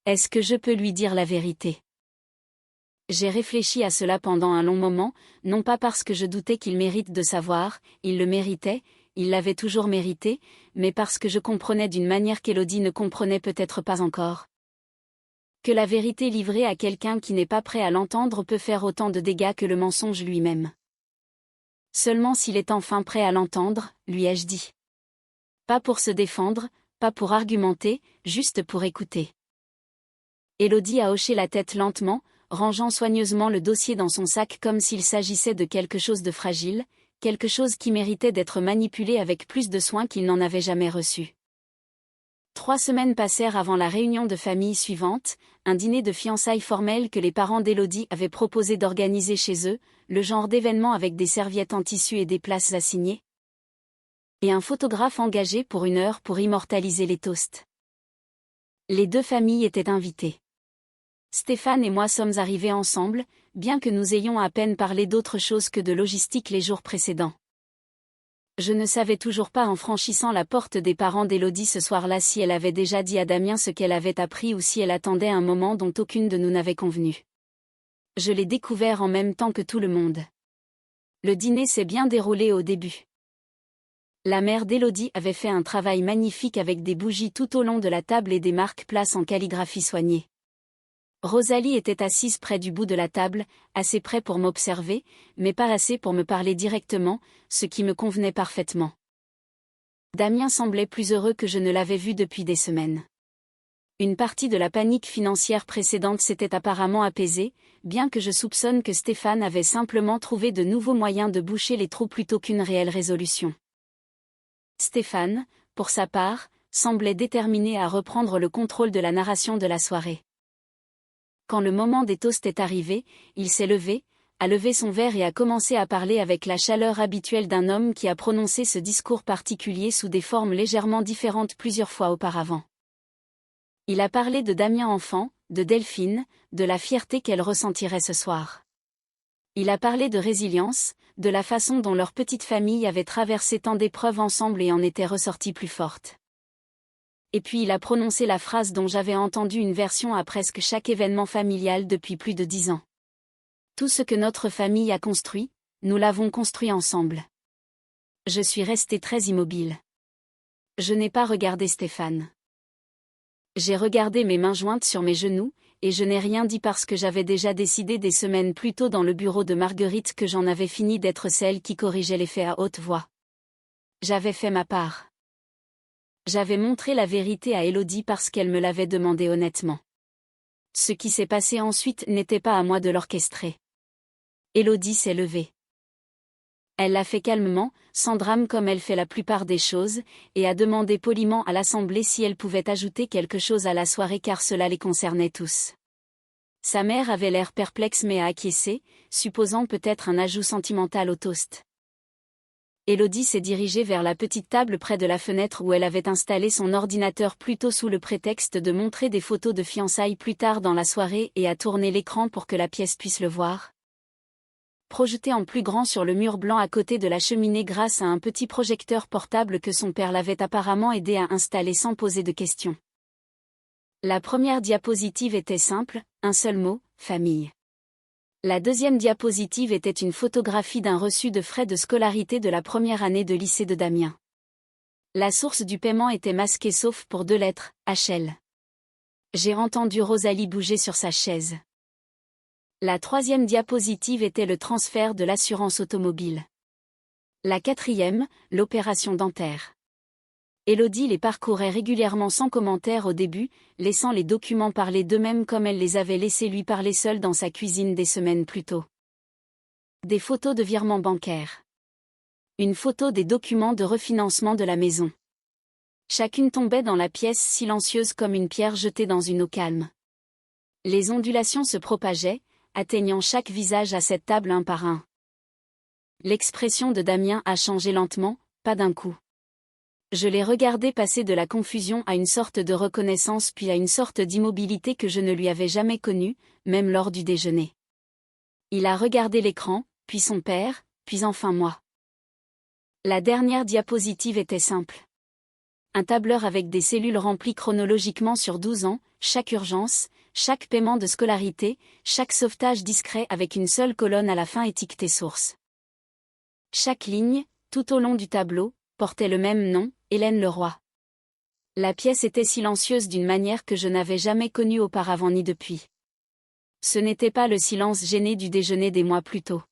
Est-ce que je peux lui dire la vérité? J'ai réfléchi à cela pendant un long moment, non pas parce que je doutais qu'il mérite de savoir, il le méritait, il l'avait toujours mérité, mais parce que je comprenais d'une manière qu'Élodie ne comprenait peut-être pas encore. Que la vérité livrée à quelqu'un qui n'est pas prêt à l'entendre peut faire autant de dégâts que le mensonge lui-même. Seulement s'il est enfin prêt à l'entendre, lui ai-je dit. Pas pour se défendre, pas pour argumenter, juste pour écouter. Élodie a hoché la tête lentement, rangeant soigneusement le dossier dans son sac comme s'il s'agissait de quelque chose de fragile, quelque chose qui méritait d'être manipulé avec plus de soin qu'il n'en avait jamais reçu. 3 semaines passèrent avant la réunion de famille suivante, un dîner de fiançailles formel que les parents d'Élodie avaient proposé d'organiser chez eux, le genre d'événement avec des serviettes en tissu et des places assignées. Et un photographe engagé pour 1 heure pour immortaliser les toasts. Les 2 familles étaient invitées. Stéphane et moi sommes arrivés ensemble, bien que nous ayons à peine parlé d'autre chose que de logistique les jours précédents. Je ne savais toujours pas en franchissant la porte des parents d'Élodie ce soir-là si elle avait déjà dit à Damien ce qu'elle avait appris ou si elle attendait un moment dont aucune de nous n'avait convenu. Je l'ai découvert en même temps que tout le monde. Le dîner s'est bien déroulé au début. La mère d'Élodie avait fait un travail magnifique avec des bougies tout au long de la table et des marque-places en calligraphie soignée. Rosalie était assise près du bout de la table, assez près pour m'observer, mais pas assez pour me parler directement, ce qui me convenait parfaitement. Damien semblait plus heureux que je ne l'avais vu depuis des semaines. Une partie de la panique financière précédente s'était apparemment apaisée, bien que je soupçonne que Stéphane avait simplement trouvé de nouveaux moyens de boucher les trous plutôt qu'une réelle résolution. Stéphane, pour sa part, semblait déterminé à reprendre le contrôle de la narration de la soirée. Quand le moment des toasts est arrivé, il s'est levé, a levé son verre et a commencé à parler avec la chaleur habituelle d'un homme qui a prononcé ce discours particulier sous des formes légèrement différentes plusieurs fois auparavant. Il a parlé de Damien enfant, de Delphine, de la fierté qu'elle ressentirait ce soir. Il a parlé de résilience, de la façon dont leur petite famille avait traversé tant d'épreuves ensemble et en était ressortie plus forte. Et puis il a prononcé la phrase dont j'avais entendu une version à presque chaque événement familial depuis plus de 10 ans. Tout ce que notre famille a construit, nous l'avons construit ensemble. Je suis restée très immobile. Je n'ai pas regardé Stéphane. J'ai regardé mes mains jointes sur mes genoux, et je n'ai rien dit parce que j'avais déjà décidé des semaines plus tôt dans le bureau de Marguerite que j'en avais fini d'être celle qui corrigeait les faits à haute voix. J'avais fait ma part. J'avais montré la vérité à Élodie parce qu'elle me l'avait demandé honnêtement. Ce qui s'est passé ensuite n'était pas à moi de l'orchestrer. Élodie s'est levée. Elle l'a fait calmement, sans drame comme elle fait la plupart des choses, et a demandé poliment à l'Assemblée si elle pouvait ajouter quelque chose à la soirée car cela les concernait tous. Sa mère avait l'air perplexe mais a acquiescé, supposant peut-être un ajout sentimental au toast. Élodie s'est dirigée vers la petite table près de la fenêtre où elle avait installé son ordinateur plutôt sous le prétexte de montrer des photos de fiançailles plus tard dans la soirée et a tourné l'écran pour que la pièce puisse le voir. Projeté en plus grand sur le mur blanc à côté de la cheminée grâce à un petit projecteur portable que son père l'avait apparemment aidé à installer sans poser de questions. La première diapositive était simple, un seul mot, famille. La deuxième diapositive était une photographie d'un reçu de frais de scolarité de la première année de lycée de Damien. La source du paiement était masquée sauf pour 2 lettres, HL. J'ai entendu Rosalie bouger sur sa chaise. La troisième diapositive était le transfert de l'assurance automobile. La quatrième, l'opération dentaire. Élodie les parcourait régulièrement sans commentaire au début, laissant les documents parler d'eux-mêmes comme elle les avait laissés lui parler seul dans sa cuisine des semaines plus tôt. Des photos de virements bancaires. Une photo des documents de refinancement de la maison. Chacune tombait dans la pièce silencieuse comme une pierre jetée dans une eau calme. Les ondulations se propageaient, atteignant chaque visage à cette table un par un. L'expression de Damien a changé lentement, pas d'un coup. Je l'ai regardé passer de la confusion à une sorte de reconnaissance puis à une sorte d'immobilité que je ne lui avais jamais connue, même lors du déjeuner. Il a regardé l'écran, puis son père, puis enfin moi. La dernière diapositive était simple. Un tableur avec des cellules remplies chronologiquement sur 12 ans, chaque urgence, chaque paiement de scolarité, chaque sauvetage discret avec une seule colonne à la fin étiquetée source. Chaque ligne, tout au long du tableau, portait le même nom, Hélène Leroy. La pièce était silencieuse d'une manière que je n'avais jamais connue auparavant ni depuis. Ce n'était pas le silence gêné du déjeuner des mois plus tôt.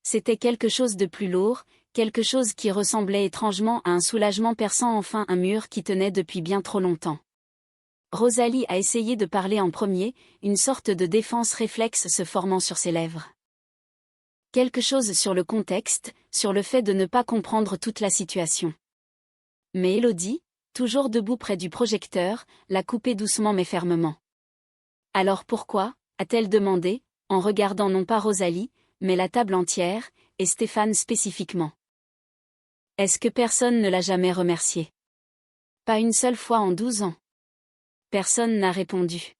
C'était quelque chose de plus lourd, quelque chose qui ressemblait étrangement à un soulagement perçant enfin un mur qui tenait depuis bien trop longtemps. Rosalie a essayé de parler en premier, une sorte de défense réflexe se formant sur ses lèvres. Quelque chose sur le contexte, sur le fait de ne pas comprendre toute la situation. Mais Élodie, toujours debout près du projecteur, l'a coupé doucement mais fermement. Alors pourquoi, a-t-elle demandé, en regardant non pas Rosalie, mais la table entière, et Stéphane spécifiquement. Est-ce que personne ne l'a jamais remercié? Pas une seule fois en 12 ans. Personne n'a répondu.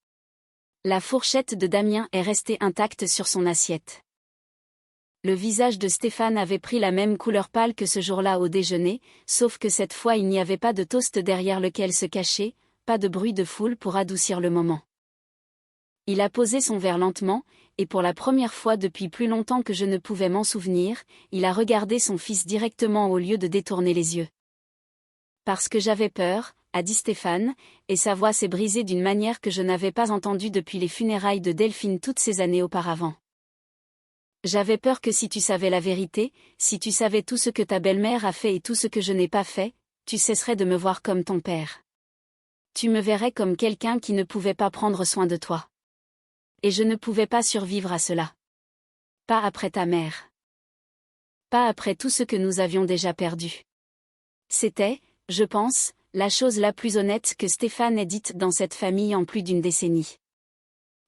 La fourchette de Damien est restée intacte sur son assiette. Le visage de Stéphane avait pris la même couleur pâle que ce jour-là au déjeuner, sauf que cette fois il n'y avait pas de toast derrière lequel se cacher, pas de bruit de foule pour adoucir le moment. Il a posé son verre lentement, et pour la première fois depuis plus longtemps que je ne pouvais m'en souvenir, il a regardé son fils directement au lieu de détourner les yeux. Parce que j'avais peur, a dit Stéphane, et sa voix s'est brisée d'une manière que je n'avais pas entendue depuis les funérailles de Delphine toutes ces années auparavant. J'avais peur que si tu savais la vérité, si tu savais tout ce que ta belle-mère a fait et tout ce que je n'ai pas fait, tu cesserais de me voir comme ton père. Tu me verrais comme quelqu'un qui ne pouvait pas prendre soin de toi. Et je ne pouvais pas survivre à cela. Pas après ta mère. Pas après tout ce que nous avions déjà perdu. C'était, je pense, la chose la plus honnête que Stéphane ait dite dans cette famille en plus d'une décennie.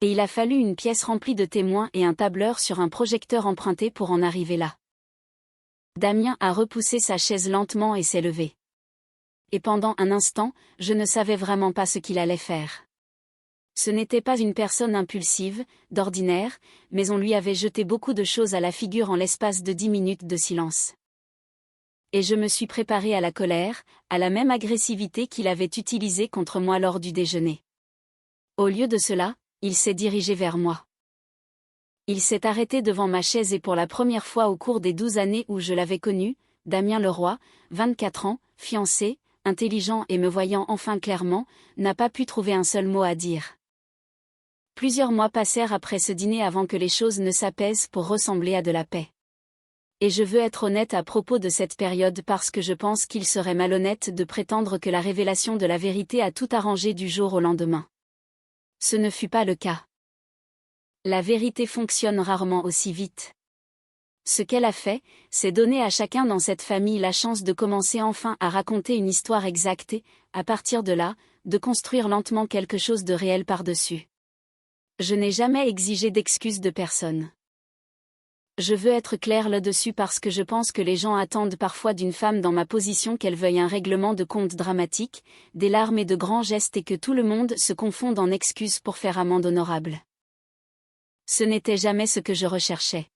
Et il a fallu une pièce remplie de témoins et un tableur sur un projecteur emprunté pour en arriver là. Damien a repoussé sa chaise lentement et s'est levé. Et pendant un instant, je ne savais vraiment pas ce qu'il allait faire. Ce n'était pas une personne impulsive, d'ordinaire, mais on lui avait jeté beaucoup de choses à la figure en l'espace de 10 minutes de silence. Et je me suis préparée à la colère, à la même agressivité qu'il avait utilisée contre moi lors du déjeuner. Au lieu de cela, il s'est dirigé vers moi. Il s'est arrêté devant ma chaise et pour la première fois au cours des 12 années où je l'avais connu, Damien Leroy, 24 ans, fiancé, intelligent et me voyant enfin clairement, n'a pas pu trouver un seul mot à dire. Plusieurs mois passèrent après ce dîner avant que les choses ne s'apaisent pour ressembler à de la paix. Et je veux être honnête à propos de cette période parce que je pense qu'il serait malhonnête de prétendre que la révélation de la vérité a tout arrangé du jour au lendemain. Ce ne fut pas le cas. La vérité fonctionne rarement aussi vite. Ce qu'elle a fait, c'est donner à chacun dans cette famille la chance de commencer enfin à raconter une histoire exacte et, à partir de là, de construire lentement quelque chose de réel par-dessus. Je n'ai jamais exigé d'excuses de personne. Je veux être claire là-dessus parce que je pense que les gens attendent parfois d'une femme dans ma position qu'elle veuille un règlement de compte dramatique, des larmes et de grands gestes et que tout le monde se confonde en excuses pour faire amende honorable. Ce n'était jamais ce que je recherchais.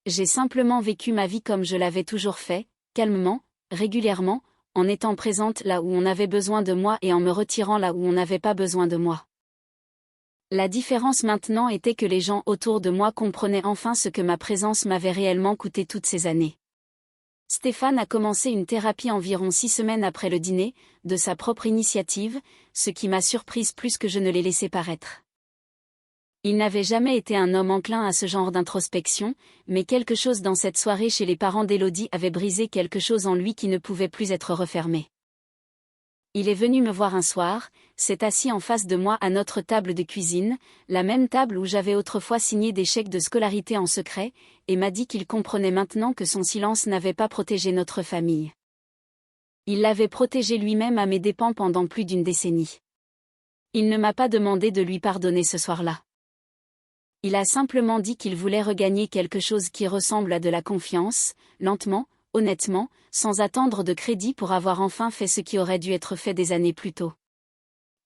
J'ai simplement vécu ma vie comme je l'avais toujours fait, calmement, régulièrement, en étant présente là où on avait besoin de moi et en me retirant là où on n'avait pas besoin de moi. La différence maintenant était que les gens autour de moi comprenaient enfin ce que ma présence m'avait réellement coûté toutes ces années. Stéphane a commencé une thérapie environ 6 semaines après le dîner, de sa propre initiative, ce qui m'a surprise plus que je ne l'ai laissé paraître. Il n'avait jamais été un homme enclin à ce genre d'introspection, mais quelque chose dans cette soirée chez les parents d'Élodie avait brisé quelque chose en lui qui ne pouvait plus être refermé. Il est venu me voir un soir, s'est assis en face de moi à notre table de cuisine, la même table où j'avais autrefois signé des chèques de scolarité en secret, et m'a dit qu'il comprenait maintenant que son silence n'avait pas protégé notre famille. Il l'avait protégée lui-même à mes dépens pendant plus d'une décennie. Il ne m'a pas demandé de lui pardonner ce soir-là. Il a simplement dit qu'il voulait regagner quelque chose qui ressemble à de la confiance, lentement, honnêtement, sans attendre de crédit pour avoir enfin fait ce qui aurait dû être fait des années plus tôt.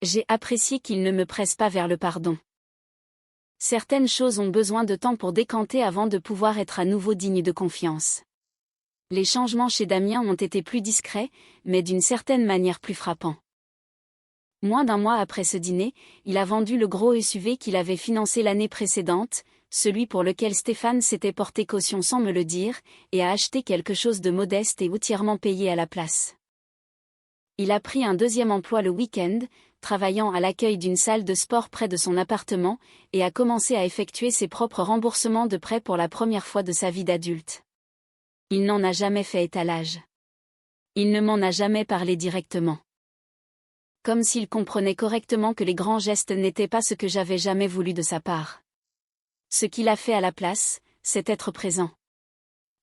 J'ai apprécié qu'il ne me presse pas vers le pardon. Certaines choses ont besoin de temps pour décanter avant de pouvoir être à nouveau dignes de confiance. Les changements chez Damien ont été plus discrets, mais d'une certaine manière plus frappants. Moins d'un mois après ce dîner, il a vendu le gros SUV qu'il avait financé l'année précédente, celui pour lequel Stéphane s'était porté caution sans me le dire, et a acheté quelque chose de modeste et entièrement payé à la place. Il a pris un deuxième emploi le week-end, travaillant à l'accueil d'une salle de sport près de son appartement, et a commencé à effectuer ses propres remboursements de prêts pour la première fois de sa vie d'adulte. Il n'en a jamais fait étalage. Il ne m'en a jamais parlé directement. Comme s'il comprenait correctement que les grands gestes n'étaient pas ce que j'avais jamais voulu de sa part. Ce qu'il a fait à la place, c'est être présent.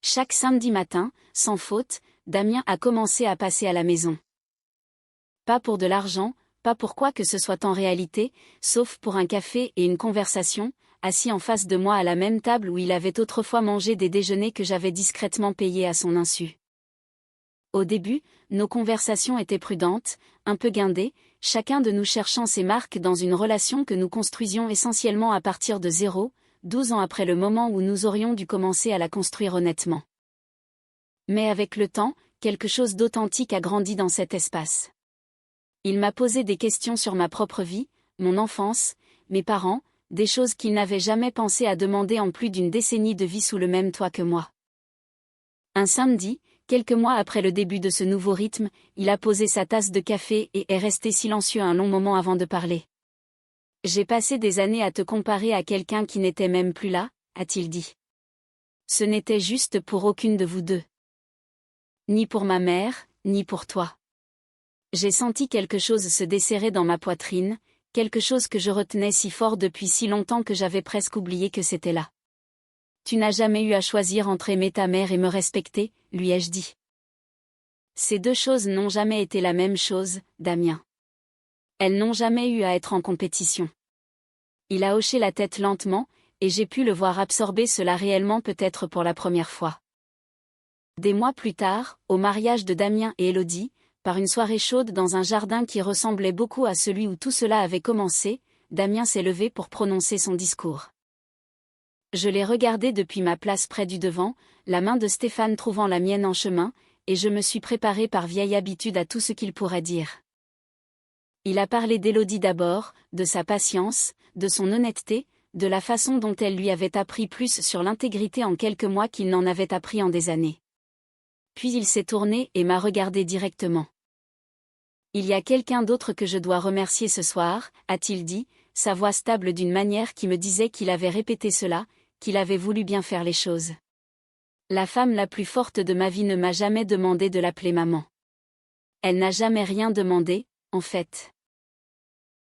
Chaque samedi matin, sans faute, Damien a commencé à passer à la maison. Pas pour de l'argent, pas pour quoi que ce soit en réalité, sauf pour un café et une conversation, assis en face de moi à la même table où il avait autrefois mangé des déjeuners que j'avais discrètement payés à son insu. Au début, nos conversations étaient prudentes, un peu guindées, chacun de nous cherchant ses marques dans une relation que nous construisions essentiellement à partir de zéro, 12 ans après le moment où nous aurions dû commencer à la construire honnêtement. Mais avec le temps, quelque chose d'authentique a grandi dans cet espace. Il m'a posé des questions sur ma propre vie, mon enfance, mes parents, des choses qu'il n'avait jamais pensé à demander en plus d'une décennie de vie sous le même toit que moi. Un samedi, quelques mois après le début de ce nouveau rythme, il a posé sa tasse de café et est resté silencieux un long moment avant de parler. « J'ai passé des années à te comparer à quelqu'un qui n'était même plus là, » a-t-il dit. Ce n'était juste pour aucune de vous deux. Ni pour ma mère, ni pour toi. J'ai senti quelque chose se desserrer dans ma poitrine, quelque chose que je retenais si fort depuis si longtemps que j'avais presque oublié que c'était là. Tu n'as jamais eu à choisir entre aimer ta mère et me respecter, lui ai-je dit. Ces deux choses n'ont jamais été la même chose, Damien. Elles n'ont jamais eu à être en compétition. Il a hoché la tête lentement, et j'ai pu le voir absorber cela réellement peut-être pour la première fois. Des mois plus tard, au mariage de Damien et Élodie, par une soirée chaude dans un jardin qui ressemblait beaucoup à celui où tout cela avait commencé, Damien s'est levé pour prononcer son discours. Je l'ai regardé depuis ma place près du devant, la main de Stéphane trouvant la mienne en chemin, et je me suis préparé par vieille habitude à tout ce qu'il pourrait dire. Il a parlé d'Élodie d'abord, de sa patience, de son honnêteté, de la façon dont elle lui avait appris plus sur l'intégrité en quelques mois qu'il n'en avait appris en des années. Puis il s'est tourné et m'a regardé directement. « Il y a quelqu'un d'autre que je dois remercier ce soir, » a-t-il dit, sa voix stable d'une manière qui me disait qu'il avait répété cela, qu'il avait voulu bien faire les choses. La femme la plus forte de ma vie ne m'a jamais demandé de l'appeler maman. Elle n'a jamais rien demandé, en fait.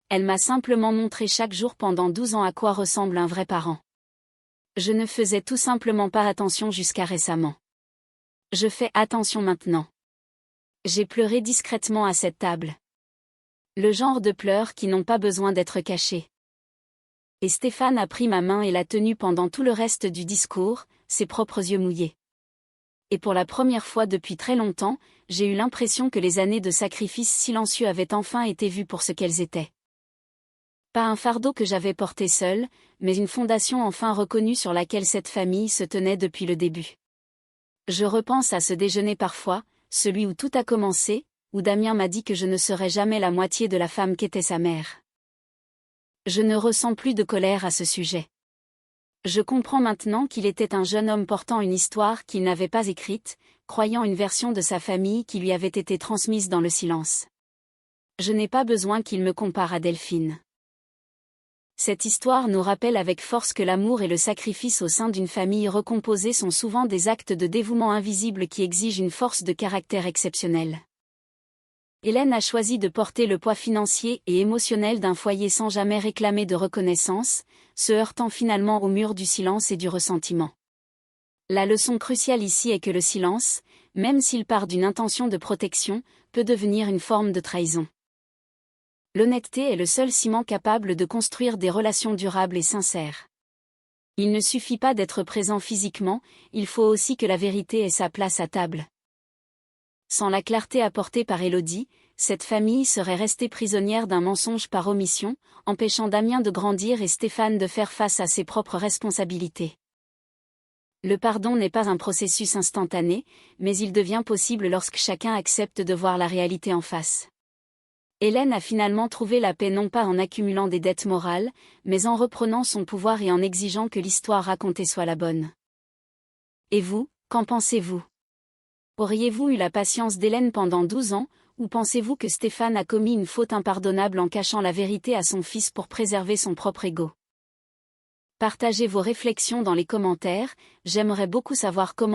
Elle m'a simplement montré chaque jour pendant 12 ans à quoi ressemble un vrai parent. Je ne faisais tout simplement pas attention jusqu'à récemment. Je fais attention maintenant. J'ai pleuré discrètement à cette table. Le genre de pleurs qui n'ont pas besoin d'être cachés. Et Stéphane a pris ma main et l'a tenue pendant tout le reste du discours, ses propres yeux mouillés. Et pour la première fois depuis très longtemps, j'ai eu l'impression que les années de sacrifice silencieux avaient enfin été vues pour ce qu'elles étaient. Pas un fardeau que j'avais porté seul, mais une fondation enfin reconnue sur laquelle cette famille se tenait depuis le début. Je repense à ce déjeuner parfois, celui où tout a commencé, où Damien m'a dit que je ne serais jamais la moitié de la femme qu'était sa mère. Je ne ressens plus de colère à ce sujet. Je comprends maintenant qu'il était un jeune homme portant une histoire qu'il n'avait pas écrite, croyant une version de sa famille qui lui avait été transmise dans le silence. Je n'ai pas besoin qu'il me compare à Delphine. Cette histoire nous rappelle avec force que l'amour et le sacrifice au sein d'une famille recomposée sont souvent des actes de dévouement invisibles qui exigent une force de caractère exceptionnelle. Hélène a choisi de porter le poids financier et émotionnel d'un foyer sans jamais réclamer de reconnaissance, se heurtant finalement au mur du silence et du ressentiment. La leçon cruciale ici est que le silence, même s'il part d'une intention de protection, peut devenir une forme de trahison. L'honnêteté est le seul ciment capable de construire des relations durables et sincères. Il ne suffit pas d'être présent physiquement, il faut aussi que la vérité ait sa place à table. Sans la clarté apportée par Élodie, cette famille serait restée prisonnière d'un mensonge par omission, empêchant Damien de grandir et Stéphane de faire face à ses propres responsabilités. Le pardon n'est pas un processus instantané, mais il devient possible lorsque chacun accepte de voir la réalité en face. Hélène a finalement trouvé la paix non pas en accumulant des dettes morales, mais en reprenant son pouvoir et en exigeant que l'histoire racontée soit la bonne. Et vous, qu'en pensez-vous ? Auriez-vous eu la patience d'Hélène pendant 12 ans, ou pensez-vous que Stéphane a commis une faute impardonnable en cachant la vérité à son fils pour préserver son propre ego ? Partagez vos réflexions dans les commentaires, j'aimerais beaucoup savoir comment